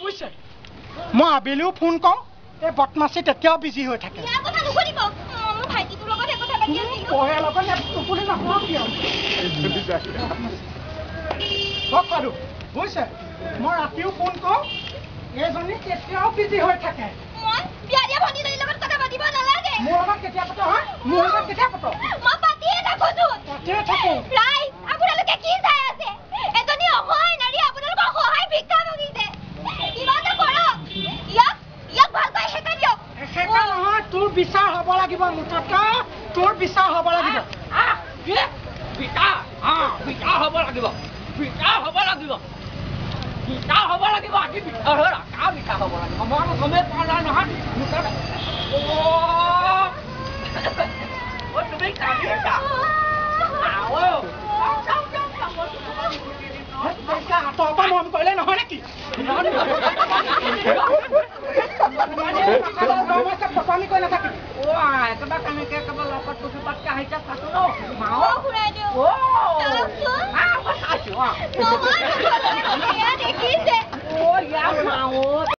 বুজিছে মই আবেলিও ফোন কওঁ এই বদমাছি তেতিয়াও বিজি হৈ থাকে বুজিছে মই ৰাতিও ফোন কওঁ এইজনী তেতিয়াও বিজি হৈ থাকে মোৰ লগত কেতিয়া পাতো হয় মোৰ লগত কেতিয়া পাতো তোৰ বিচাৰ হ'ব লাগিব মুঠত তোৰ বিচাৰ হ'ব লাগিব মন কৰিলে নহয় নেকি পটনি কৰি নাথাকিবি একেবাৰে কেনেকে একেবাৰে লগত পুঠি পাতকে আহিছে চাচোন মাও ঘূৰাই দিওঁ